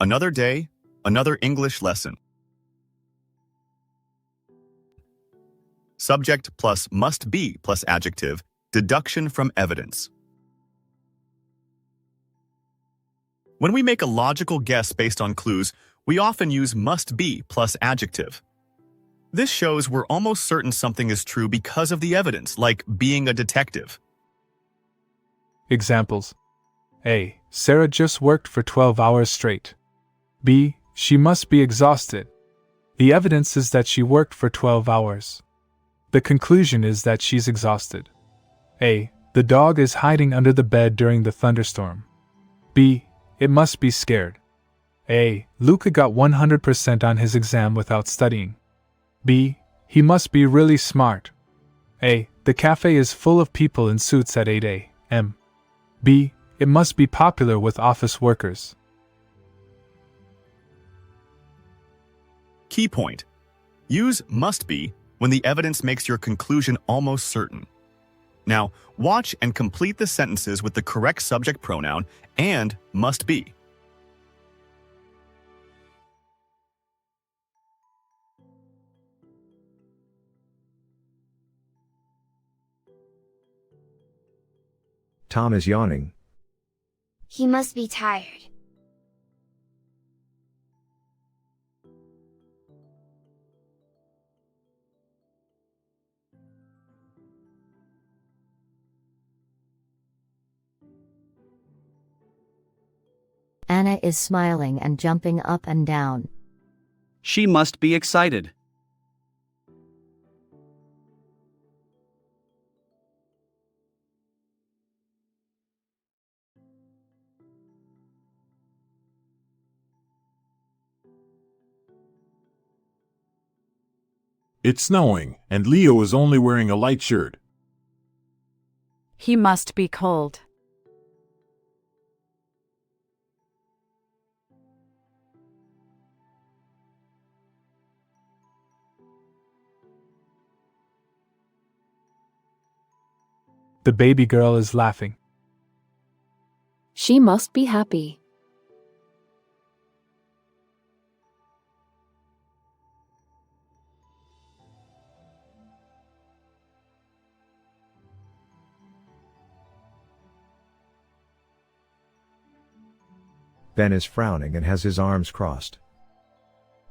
Another day, another English lesson. Subject plus must be plus adjective, deduction from evidence. When we make a logical guess based on clues, we often use must be plus adjective. This shows we're almost certain something is true because of the evidence, like being a detective. Examples. A. Sarah just worked for 12 hours straight. B. She must be exhausted. The evidence is that she worked for 12 hours. The conclusion is that she's exhausted. A. The dog is hiding under the bed during the thunderstorm. B. It must be scared. A. Luca got 100% on his exam without studying. B. He must be really smart. A. The cafe is full of people in suits at 8 a.m. B. It must be popular with office workers. Key point. Use must be when the evidence makes your conclusion almost certain. Now, watch and complete the sentences with the correct subject pronoun and must be. Tom is yawning. He must be tired. Anna is smiling and jumping up and down. She must be excited. It's snowing, and Leo is only wearing a light shirt. He must be cold. The baby girl is laughing. She must be happy. Ben is frowning and has his arms crossed.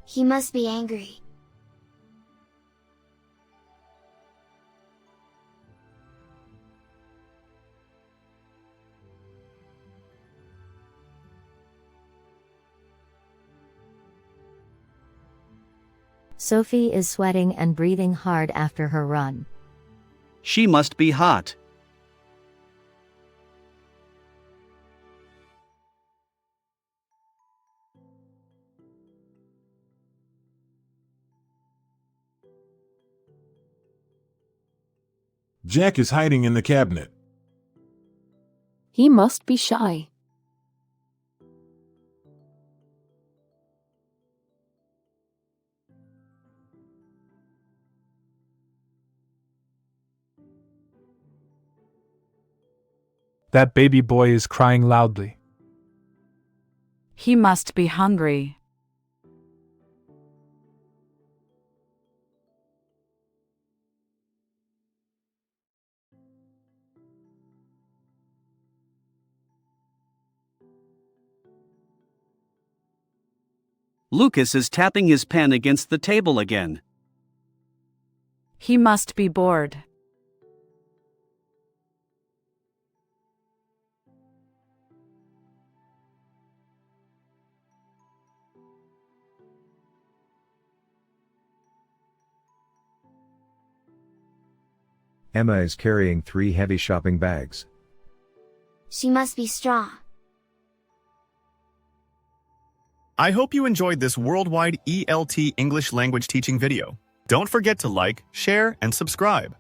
He must be angry. Sophie is sweating and breathing hard after her run. She must be hot. Jack is hiding in the cabinet. He must be shy. That baby boy is crying loudly. He must be hungry. Lucas is tapping his pen against the table again. He must be bored. Emma is carrying 3 heavy shopping bags. She must be strong. I hope you enjoyed this worldwide ELT English language teaching video. Don't forget to like, share, and subscribe.